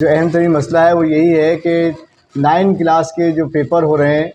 जो अहम तरीन मसला है वो यही है कि 9 क्लास के जो पेपर हो रहे हैं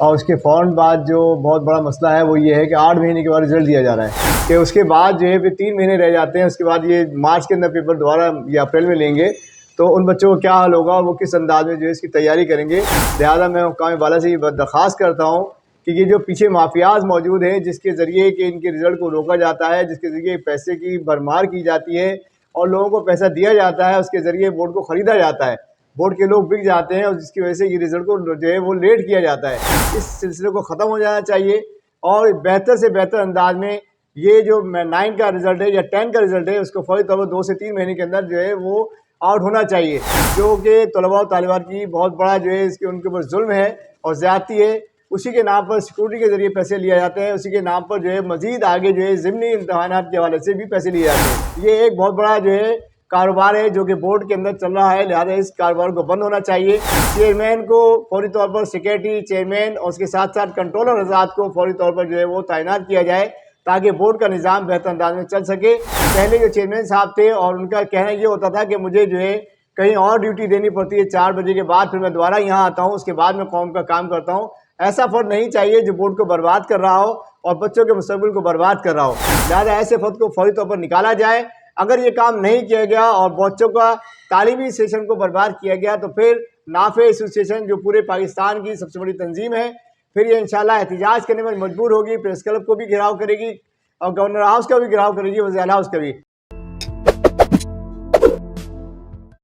और उसके फ़ौरन बाद जो बहुत बड़ा मसला है वो ये है कि 8 महीने के बाद रिज़ल्ट दिया जा रहा है कि उसके बाद जो है फिर 3 महीने रह जाते हैं। उसके बाद ये मार्च के अंदर पेपर दोबारा या अप्रैल में लेंगे, तो उन बच्चों को क्या हाल होगा, वो किस अंदाज में जो है इसकी तैयारी करेंगे। लिहाजा मैं हुक्काम बाला से ये दरख्वास्त करता हूँ कि ये जो पीछे माफियाज मौजूद हैं जिसके ज़रिए कि इनके रिज़ल्ट को रोका जाता है, जिसके ज़रिए पैसे की भरमार की जाती है और लोगों को पैसा दिया जाता है, उसके ज़रिए बोर्ड को ख़रीदा जाता है, बोर्ड के लोग बिक जाते हैं और जिसकी वजह से ये रिज़ल्ट को जो है वो लेट किया जाता है। इस सिलसिले को ख़त्म हो जाना चाहिए और बेहतर से बेहतर अंदाज में ये जो 9 का रिज़ल्ट है या 10 का रिज़ल्ट है उसको फौरी तौर पर 2 से 3 महीने के अंदर जो है वो आउट होना चाहिए, जो कि तलबा और तालिबात की बहुत बड़ा जो है इसके उनके ऊपर जुल्म है और ज़्यादती है। उसी के नाम पर सिक्योरिटी के ज़रिए पैसे लिए जाते हैं, उसी के नाम पर जो है मज़ीद आगे जो है ज़िमनी इम्तहानात के हवाले से भी पैसे लिए जाते हैं। ये एक बहुत बड़ा जो है कारोबार है जो कि बोर्ड के अंदर चल रहा है, लिहाजा इस कारोबार को बंद होना चाहिए। चेयरमैन को फौरी तौर पर सेक्रेटरी, चेयरमैन और उसके साथ साथ कंट्रोलर हज़रात को फौरी तौर पर जो है वो तैनात किया जाए ताकि बोर्ड का निज़ाम बेहतर अंदाज में चल सके। पहले जो चेयरमैन साहब थे और उनका कहना ये होता था कि मुझे जो है कहीं और ड्यूटी देनी पड़ती है, 4 बजे के बाद फिर मैं दोबारा यहाँ आता हूँ, उसके बाद मैं कौम का काम करता हूँ। ऐसा फ़र्द नहीं चाहिए जो बोर्ड को बर्बाद कर रहा हो और बच्चों के मुस्तक़बिल को बर्बाद कर रहा हो। लिहाजा ऐसे फ़र्द को फौरी तौर पर निकाला जाए। अगर ये काम नहीं किया गया और बच्चों का तालीमी सेशन को बर्बाद किया गया तो फिर नाफे एसोसिएशन जो पूरे पाकिस्तान की सबसे बड़ी तंजीम है, फिर ये इंशाल्लाह एहतिजाज करने में मजबूर होगी, प्रेस क्लब को भी घेराव करेगी और गवर्नर हाउस का भी घेराव करेगी, वज़ीर आला हाउस का भी।